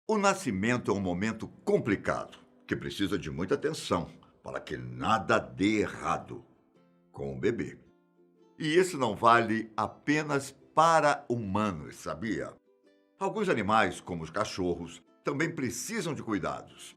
O nascimento é um momento complicado, que precisa de muita atenção para que nada dê errado com o bebê. E isso não vale apenas para humanos, sabia? Alguns animais, como os cachorros, também precisam de cuidados.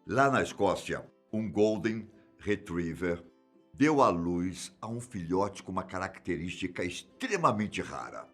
Lá na Escócia, um Golden Retriever deu à luz a um filhote com uma característica extremamente rara.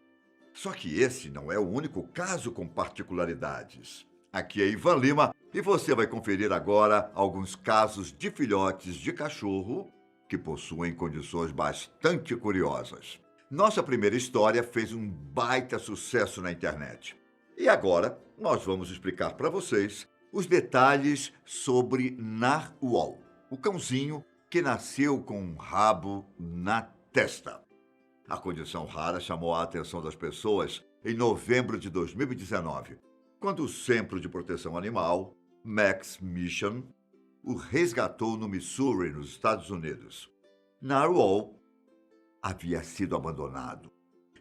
Só que esse não é o único caso com particularidades. Aqui é Ivan Lima e você vai conferir agora alguns casos de filhotes de cachorro que possuem condições bastante curiosas. Nossa primeira história fez um baita sucesso na internet. E agora nós vamos explicar para vocês os detalhes sobre Narwhal, o cãozinho que nasceu com um rabo na testa. A condição rara chamou a atenção das pessoas em novembro de 2019, quando o Centro de Proteção Animal, Max Mission, o resgatou no Missouri, nos Estados Unidos. Narwhal havia sido abandonado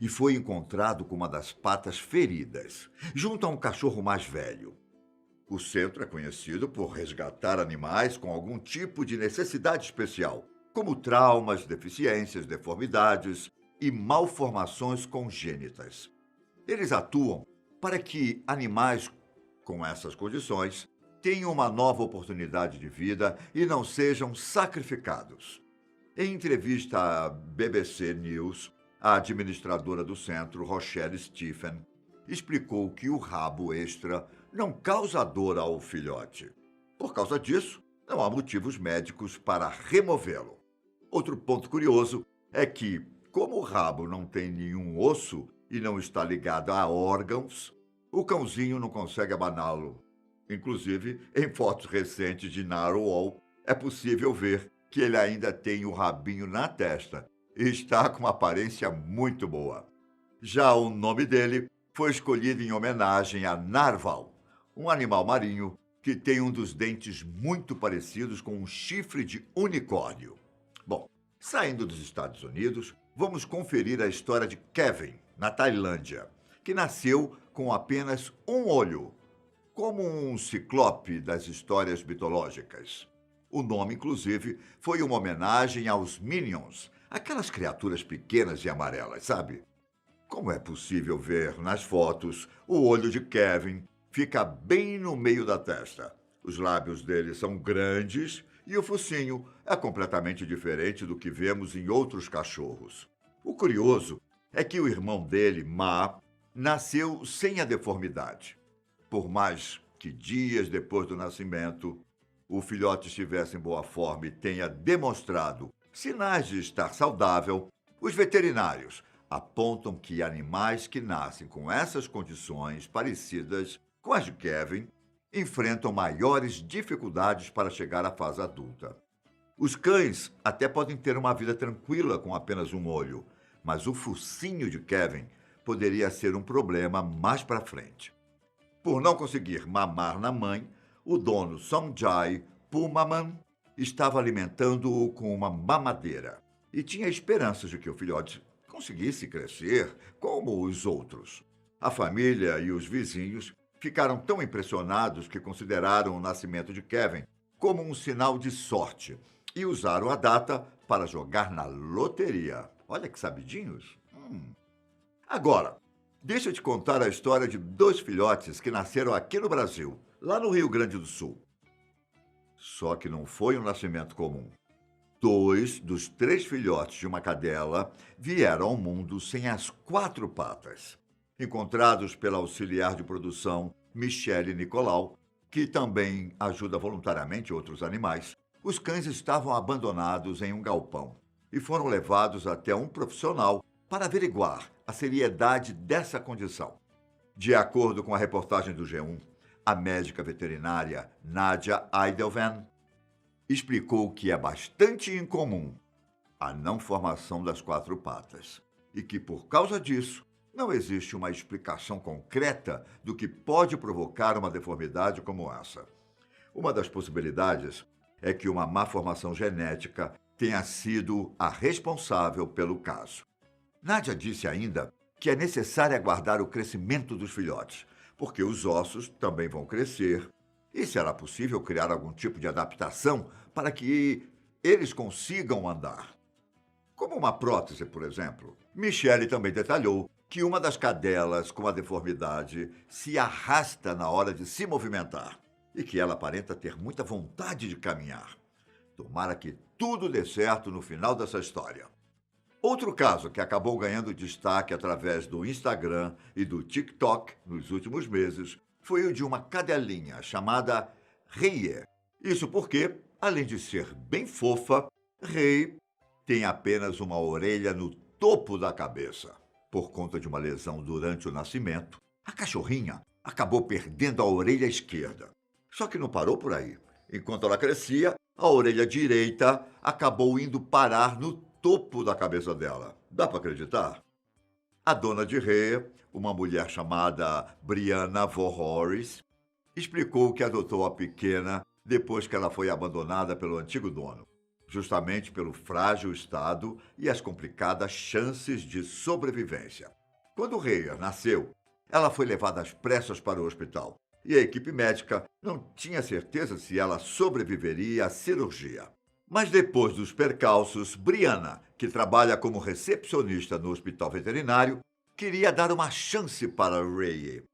e foi encontrado com uma das patas feridas, junto a um cachorro mais velho. O centro é conhecido por resgatar animais com algum tipo de necessidade especial, como traumas, deficiências, deformidades e malformações congênitas. Eles atuam para que animais com essas condições tenham uma nova oportunidade de vida e não sejam sacrificados. Em entrevista à BBC News, a administradora do centro, Rochelle Stephen, explicou que o rabo extra não causa dor ao filhote. Por causa disso, não há motivos médicos para removê-lo. Outro ponto curioso é que, como o rabo não tem nenhum osso e não está ligado a órgãos, o cãozinho não consegue abaná-lo. Inclusive, em fotos recentes de Narwhal, é possível ver que ele ainda tem o rabinho na testa e está com uma aparência muito boa. Já o nome dele foi escolhido em homenagem a narval, um animal marinho que tem um dos dentes muito parecidos com um chifre de unicórnio. Bom, saindo dos Estados Unidos, vamos conferir a história de Kevin, na Tailândia, que nasceu com apenas um olho, como um ciclope das histórias mitológicas. O nome, inclusive, foi uma homenagem aos Minions, aquelas criaturas pequenas e amarelas, sabe? Como é possível ver nas fotos, o olho de Kevin fica bem no meio da testa. Os lábios dele são grandes e o focinho é completamente diferente do que vemos em outros cachorros. O curioso é que o irmão dele, Ma, nasceu sem a deformidade. Por mais que dias depois do nascimento, o filhote estivesse em boa forma e tenha demonstrado sinais de estar saudável, os veterinários apontam que animais que nascem com essas condições parecidas com as de Kevin enfrentam maiores dificuldades para chegar à fase adulta. Os cães até podem ter uma vida tranquila com apenas um olho, mas o focinho de Kevin poderia ser um problema mais para frente. Por não conseguir mamar na mãe, o dono Songjai Pumaman estava alimentando-o com uma mamadeira e tinha esperanças de que o filhote conseguisse crescer como os outros. A família e os vizinhos ficaram tão impressionados que consideraram o nascimento de Kevin como um sinal de sorte e usaram a data para jogar na loteria. Olha que sabidinhos! Agora, deixa eu te contar a história de dois filhotes que nasceram aqui no Brasil, lá no Rio Grande do Sul. Só que não foi um nascimento comum. Dois dos três filhotes de uma cadela vieram ao mundo sem as quatro patas. Encontrados pela auxiliar de produção Michele Nicolau, que também ajuda voluntariamente outros animais, os cães estavam abandonados em um galpão e foram levados até um profissional para averiguar a seriedade dessa condição. De acordo com a reportagem do G1, a médica veterinária Nadia Eidelvan explicou que é bastante incomum a não formação das quatro patas e que, por causa disso, não existe uma explicação concreta do que pode provocar uma deformidade como essa. Uma das possibilidades é que uma má formação genética tenha sido a responsável pelo caso. Nádia disse ainda que é necessário aguardar o crescimento dos filhotes, porque os ossos também vão crescer. E será possível criar algum tipo de adaptação para que eles consigam andar? Como uma prótese, por exemplo. Michele também detalhou que uma das cadelas com a deformidade se arrasta na hora de se movimentar e que ela aparenta ter muita vontade de caminhar. Tomara que tudo dê certo no final dessa história. Outro caso que acabou ganhando destaque através do Instagram e do TikTok nos últimos meses foi o de uma cadelinha chamada Rhea. Isso porque, além de ser bem fofa, Rhea tem apenas uma orelha no topo da cabeça. Por conta de uma lesão durante o nascimento, a cachorrinha acabou perdendo a orelha esquerda. Só que não parou por aí. Enquanto ela crescia, a orelha direita acabou indo parar no topo da cabeça dela. Dá para acreditar? A dona de Rhea, uma mulher chamada Brianna Voorhoris, explicou que adotou a pequena depois que ela foi abandonada pelo antigo dono, justamente pelo frágil estado e as complicadas chances de sobrevivência. Quando Rhea nasceu, ela foi levada às pressas para o hospital e a equipe médica não tinha certeza se ela sobreviveria à cirurgia. Mas depois dos percalços, Brianna, que trabalha como recepcionista no hospital veterinário, queria dar uma chance para Rhea.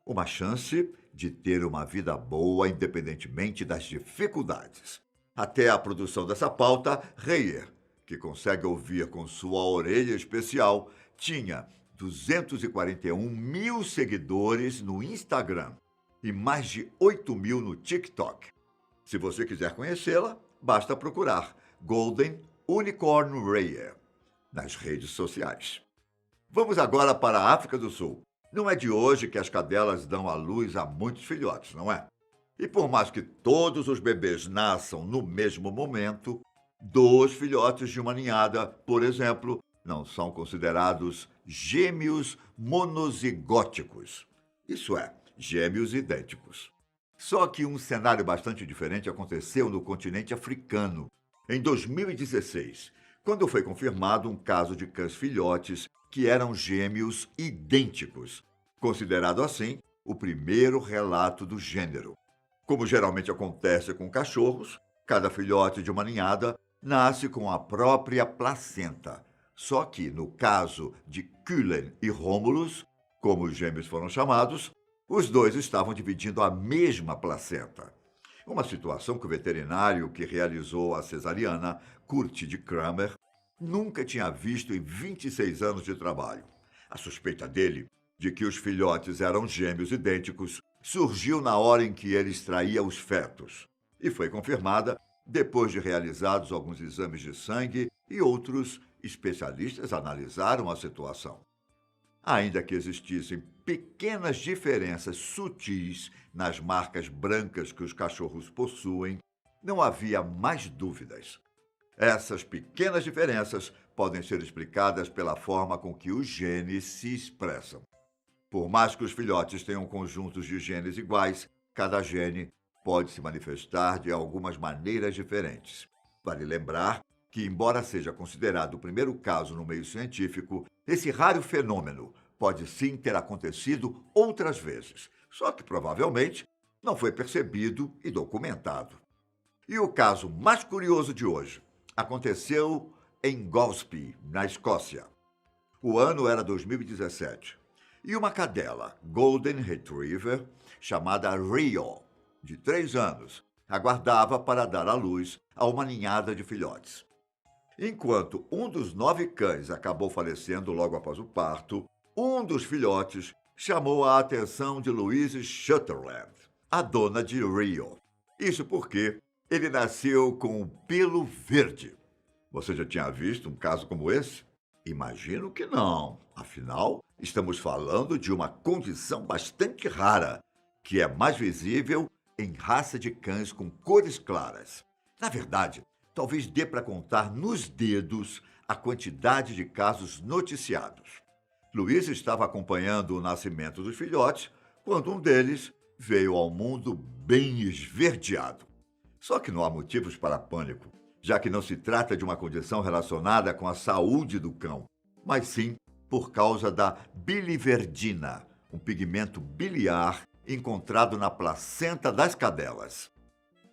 Uma chance de ter uma vida boa independentemente das dificuldades. Até a produção dessa pauta, Rhea, que consegue ouvir com sua orelha especial, tinha 241 mil seguidores no Instagram e mais de 8 mil no TikTok. Se você quiser conhecê-la, basta procurar Golden Unicorn Rhea nas redes sociais. Vamos agora para a África do Sul. Não é de hoje que as cadelas dão à luz a muitos filhotes, não é? E por mais que todos os bebês nasçam no mesmo momento, 2 filhotes de uma ninhada, por exemplo, não são considerados gêmeos monozigóticos. Isso é, gêmeos idênticos. Só que um cenário bastante diferente aconteceu no continente africano, em 2016, quando foi confirmado um caso de cães filhotes que eram gêmeos idênticos, considerado assim o primeiro relato do gênero. Como geralmente acontece com cachorros, cada filhote de uma ninhada nasce com a própria placenta. Só que, no caso de Cullen e Romulus, como os gêmeos foram chamados, os 2 estavam dividindo a mesma placenta. Uma situação que o veterinário que realizou a cesariana, Kurt de Kramer, nunca tinha visto em 26 anos de trabalho. A suspeita dele de que os filhotes eram gêmeos idênticos surgiu na hora em que ele extraía os fetos e foi confirmada depois de realizados alguns exames de sangue e outros especialistas analisaram a situação. Ainda que existissem pequenas diferenças sutis nas marcas brancas que os cachorros possuem, não havia mais dúvidas. Essas pequenas diferenças podem ser explicadas pela forma com que os genes se expressam. Por mais que os filhotes tenham conjuntos de genes iguais, cada gene pode se manifestar de algumas maneiras diferentes. Vale lembrar que, embora seja considerado o primeiro caso no meio científico, esse raro fenômeno pode sim ter acontecido outras vezes, só que provavelmente não foi percebido e documentado. E o caso mais curioso de hoje aconteceu em Golspie, na Escócia. O ano era 2017. E uma cadela, Golden Retriever, chamada Rio, de 3 anos, aguardava para dar à luz a uma ninhada de filhotes. Enquanto um dos 9 cães acabou falecendo logo após o parto, um dos filhotes chamou a atenção de Louise Shutterland, a dona de Rio. Isso porque ele nasceu com o pelo verde. Você já tinha visto um caso como esse? Imagino que não. Afinal, estamos falando de uma condição bastante rara, que é mais visível em raça de cães com cores claras. Na verdade, talvez dê para contar nos dedos a quantidade de casos noticiados. Luiz estava acompanhando o nascimento dos filhotes quando um deles veio ao mundo bem esverdeado. Só que não há motivos para pânico, já que não se trata de uma condição relacionada com a saúde do cão, mas sim por causa da biliverdina, um pigmento biliar encontrado na placenta das cadelas.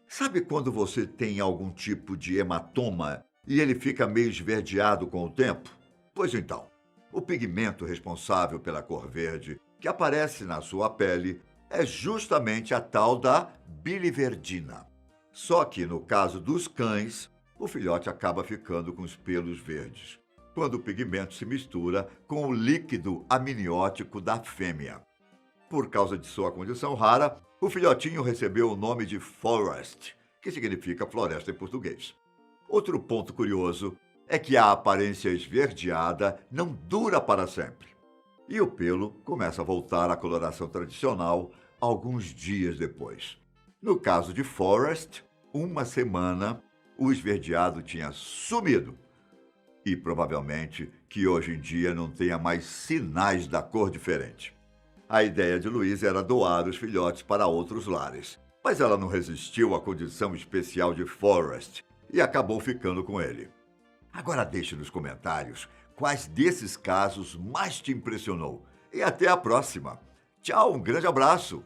Sabe quando você tem algum tipo de hematoma e ele fica meio esverdeado com o tempo? Pois então, o pigmento responsável pela cor verde que aparece na sua pele é justamente a tal da biliverdina. Só que no caso dos cães, o filhote acaba ficando com os pelos verdes, quando o pigmento se mistura com o líquido amniótico da fêmea. Por causa de sua condição rara, o filhotinho recebeu o nome de Forest, que significa floresta em português. Outro ponto curioso é que a aparência esverdeada não dura para sempre. E o pelo começa a voltar à coloração tradicional alguns dias depois. No caso de Forest, uma semana o esverdeado tinha sumido. E provavelmente que hoje em dia não tenha mais sinais da cor diferente. A ideia de Louise era doar os filhotes para outros lares, mas ela não resistiu à condição especial de Forest e acabou ficando com ele. Agora deixe nos comentários quais desses casos mais te impressionou. E até a próxima. Tchau, um grande abraço.